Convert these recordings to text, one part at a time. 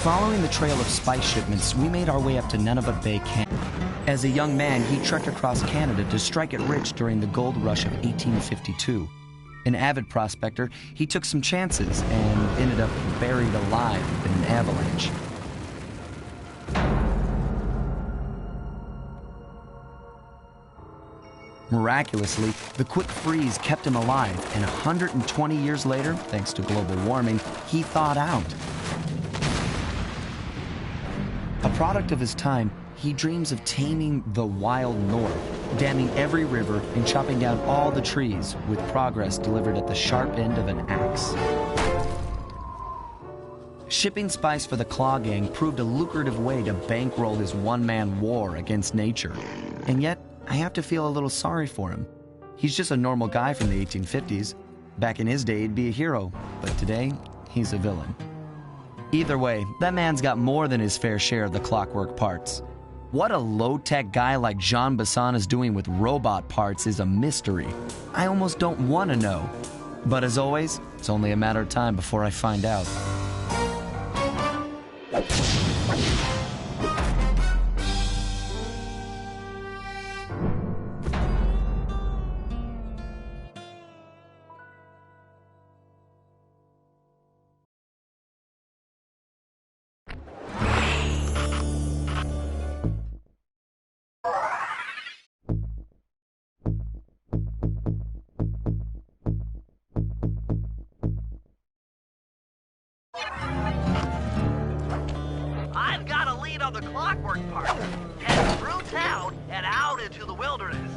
Following the trail of spice shipments, we made our way up to Nunavut Bay Camp. As a young man, he trekked across Canada to strike it rich during the gold rush of 1852. An avid prospector, he took some chances and ended up buried alive in an avalanche. Miraculously, the quick freeze kept him alive, and 120 years later, thanks to global warming, he thawed out. A product of his time, he dreams of taming the wild north, damming every river and chopping down all the trees, with progress delivered at the sharp end of an axe. Shipping spice for the Claw Gang proved a lucrative way to bankroll his one-man war against nature. And yet, I have to feel a little sorry for him. He's just a normal guy from the 1850s. Back in his day, he'd be a hero, but today, he's a villain. Either way, that man's got more than his fair share of the clockwork parts. What a low-tech guy like Jean Bison is doing with robot parts is a mystery. I almost don't want to know. But as always, it's only a matter of time before I find out. I've got a lead on the clockwork part. Head through town and out into the wilderness.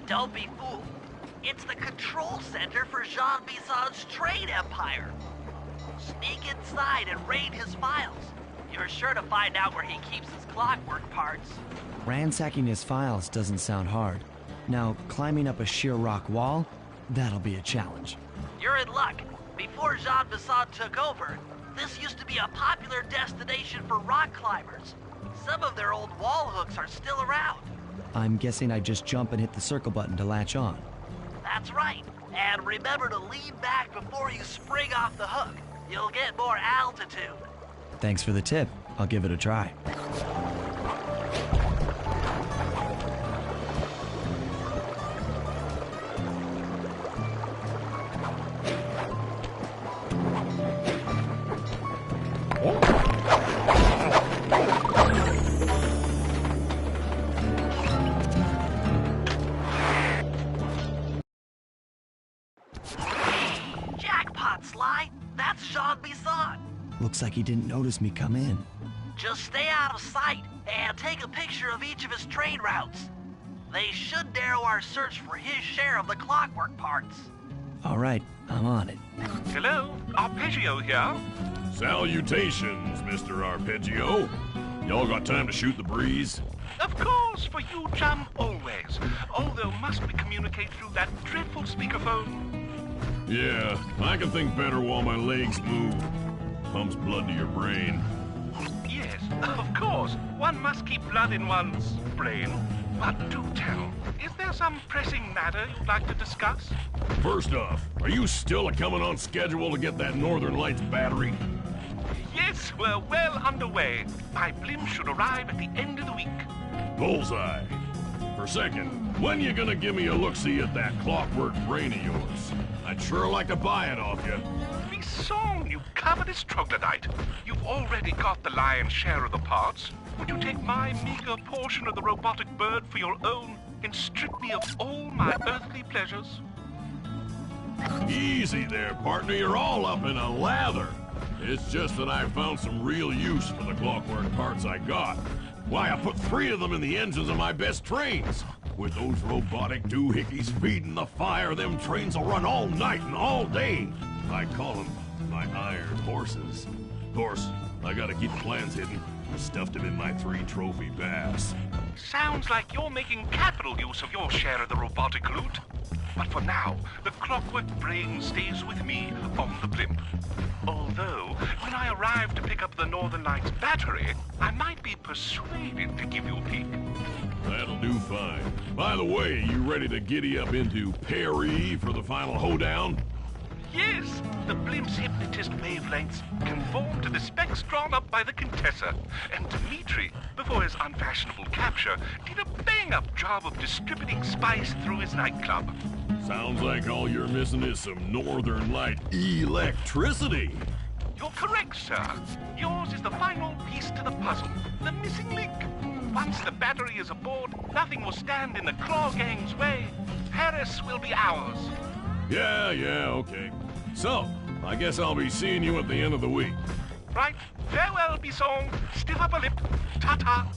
Don't be fooled. It's the control center for Jean Bison's trade empire. Sneak inside and raid his files. You're sure to find out where he keeps his clockwork parts. Ransacking his files doesn't sound hard. Now, climbing up a sheer rock wall, that'll be a challenge. You're in luck. Before Jean Bison took over, this used to be a popular destination for rock climbers. Some of their old wall hooks are still around. I'm guessing I just jump and hit the circle button to latch on. That's right. And remember to lean back before you spring off the hook. You'll get more altitude. Thanks for the tip. I'll give it a try. Jackpot, Sly. That's Jean Bison. Looks like he didn't notice me come in. Just stay out of sight and take a picture of each of his trade routes. They should narrow our search for his share of the clockwork parts. All right, I'm on it. Hello, Arpeggio here. Salutations, Mr. Arpeggio. Y'all got time to shoot the breeze? Of course, for you, chum, always. Although must we communicate through that dreadful speakerphone? Yeah, I can think better while my legs move. Pumps blood to your brain. Yes, of course. One must keep blood in one's brain. But do tell, is there some pressing matter you'd like to discuss? First off, are you still coming on schedule to get that Northern Lights battery? Yes, we're well underway. My blimp should arrive at the end of the week. Bullseye. For second, when you gonna give me a look-see at that clockwork brain of yours? I'd sure like to buy it off you. Bison, you covetous troglodyte. You've already got the lion's share of the parts. Would you take my meager portion of the robotic bird for your own and strip me of all my earthly pleasures? Easy there, partner. You're all up in a lather. It's just that I found some real use for the clockwork parts I got. Why, I put 3 of them in the engines of my best trains. With those robotic doohickeys feeding the fire, them trains will run all night and all day. I call them my iron horses. Of course, I gotta keep the plans hidden. I stuffed them in my 3 trophy bass. Sounds like you're making capital use of your share of the robotic loot. But for now, the clockwork brain stays with me on the blimp. Although, when I arrive to pick up the Northern Lights battery, I might be persuaded to give you a peek. That'll do fine. By the way, you ready to giddy up into Perry for the final hoedown? Yes, the blimp's hypnotist wavelengths conform to the specs drawn up by the Contessa, and Dmitri, before his unfashionable capture, did a bang-up job of distributing spice through his nightclub. Sounds like all you're missing is some Northern Light electricity. You're correct, sir. Yours is the final piece to the puzzle, the missing link. Once the battery is aboard, nothing will stand in the Claw Gang's way. Paris will be ours. Yeah, okay. So, I guess I'll be seeing you at the end of the week. Right. Farewell, Bison. Stiff upper lip. Ta-ta.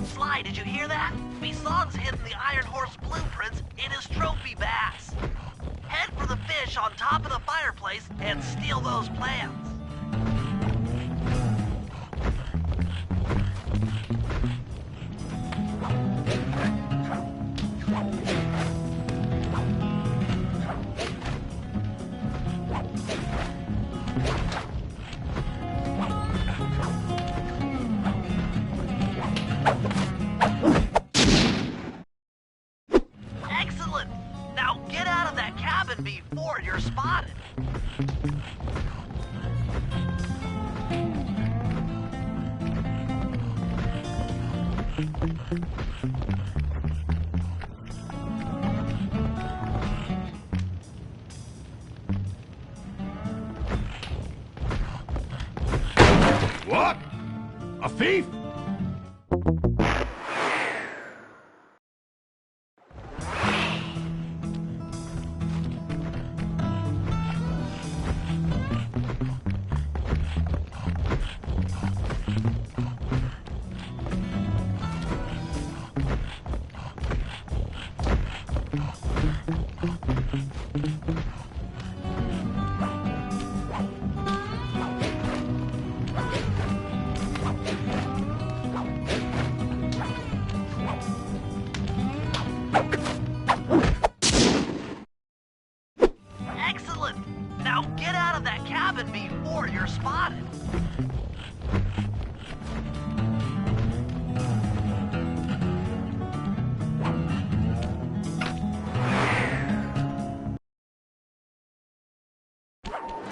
Sly, did you hear that? Bison's hidden the Iron Horse blueprints in his trophy bass. Head for the fish on top of the fireplace and steal those plans. Excellent! Now What? A thief? Excellent! Now get out of that cabin before you're spotted.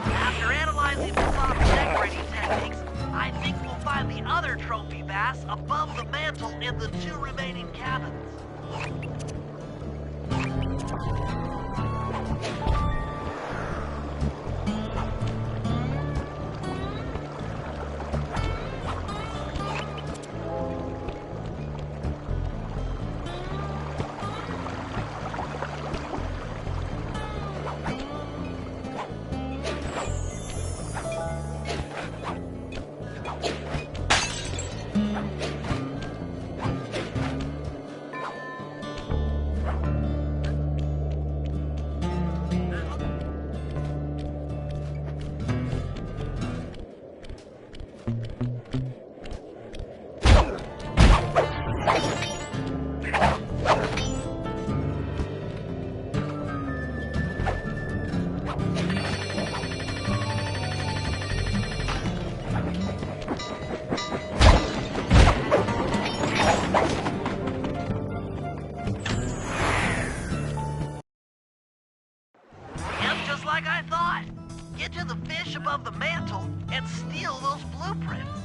After analyzing Bason's decorating techniques, I think we'll find the other trophy bass above the mantle in the 2 remaining cabins. Just like I thought. Get to the fish above the mantle and steal those blueprints.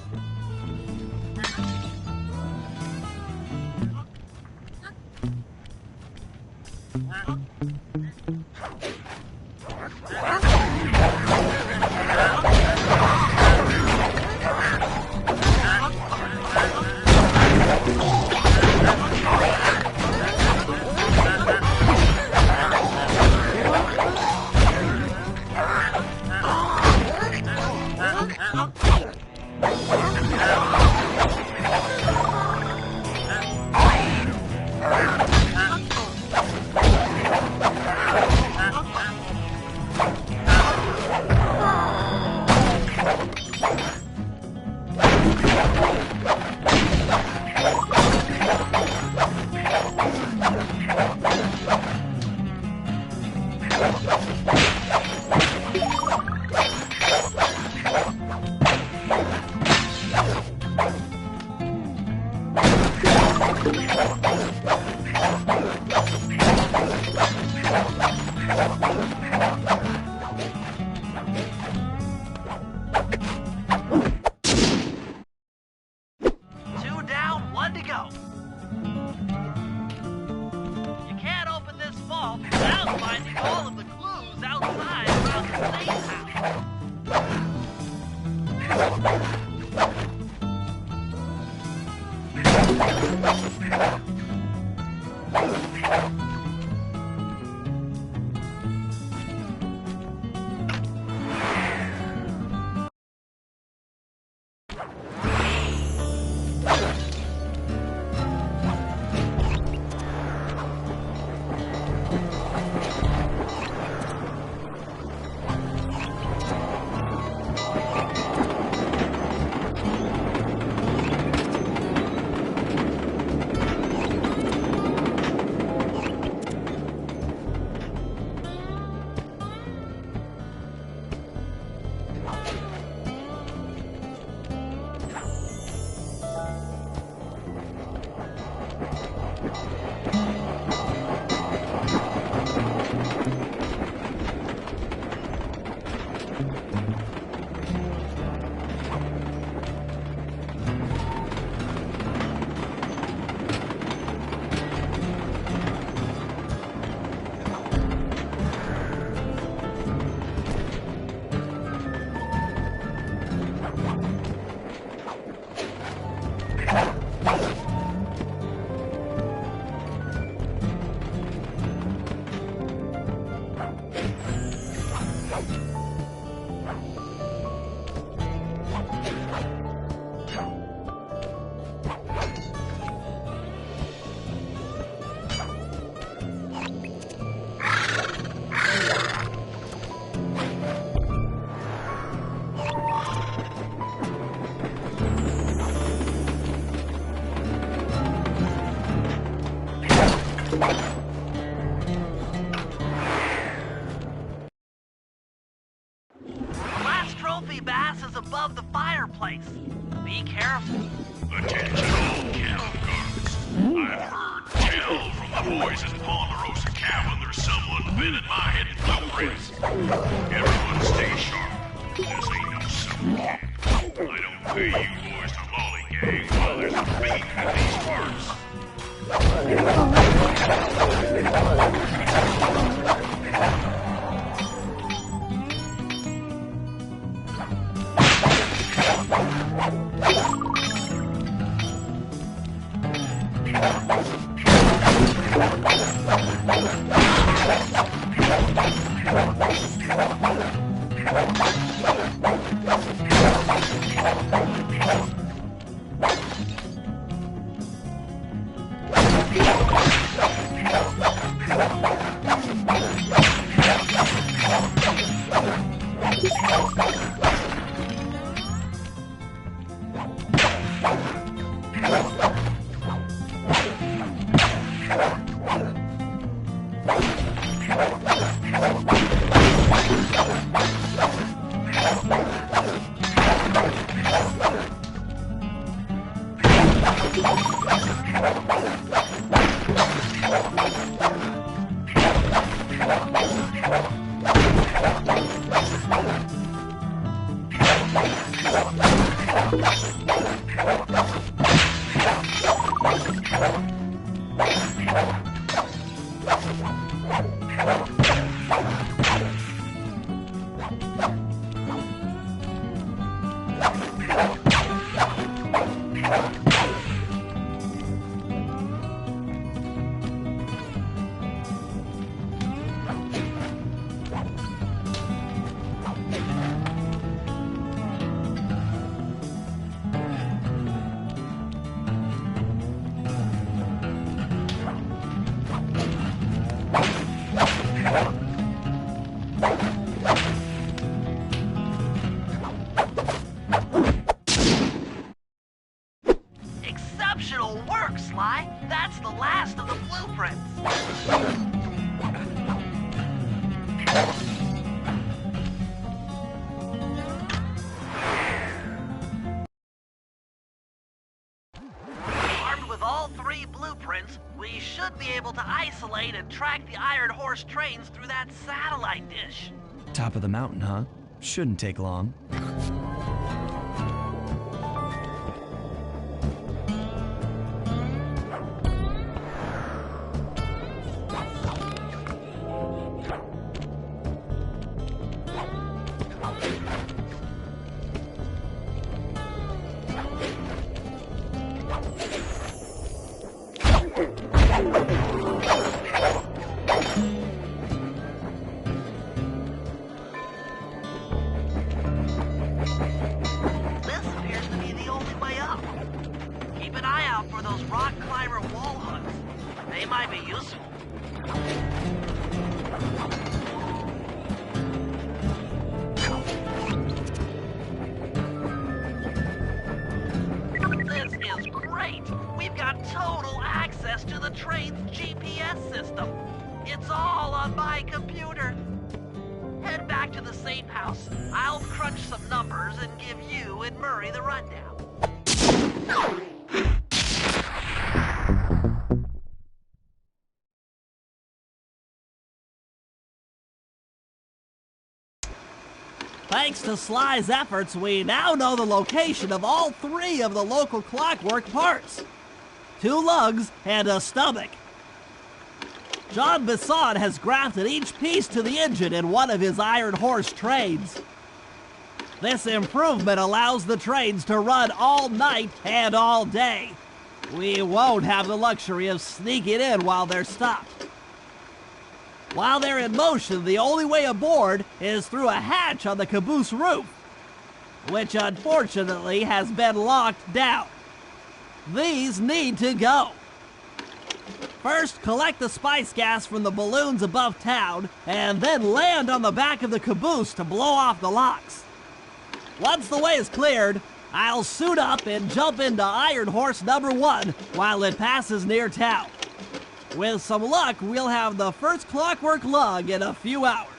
without finding all of the clues outside around the safe house. above the fireplace. Be careful. Attention all cattle guards. I've heard tell from the boys at Ponderosa Cabin there's someone been at my hidden blueprints. Everyone stay sharp. This ain't no summer gang. I don't pay you boys to lollygag while there's a beef in these parts. Exceptional work, Sly. That's the last of the blueprints. Armed with all 3 blueprints, we should be able to isolate and track the Iron Horse trains through that satellite dish. Top of the mountain, huh? Shouldn't take long. They might be useful. This is great! We've got total access to the train's GPS system. It's all on my computer. Head back to the safe house. I'll crunch some numbers and give you and Murray the rundown. Thanks to Sly's efforts, we now know the location of all 3 of the local clockwork parts. 2 lugs and a stomach. John Bison has grafted each piece to the engine in one of his Iron Horse trains. This improvement allows the trains to run all night and all day. We won't have the luxury of sneaking in while they're stopped. While they're in motion, the only way aboard is through a hatch on the caboose roof, which unfortunately has been locked down. These need to go. First, collect the spice gas from the balloons above town, and then land on the back of the caboose to blow off the locks. Once the way is cleared, I'll suit up and jump into Iron Horse number 1 while it passes near town. With some luck, we'll have the first clockwork lug in a few hours.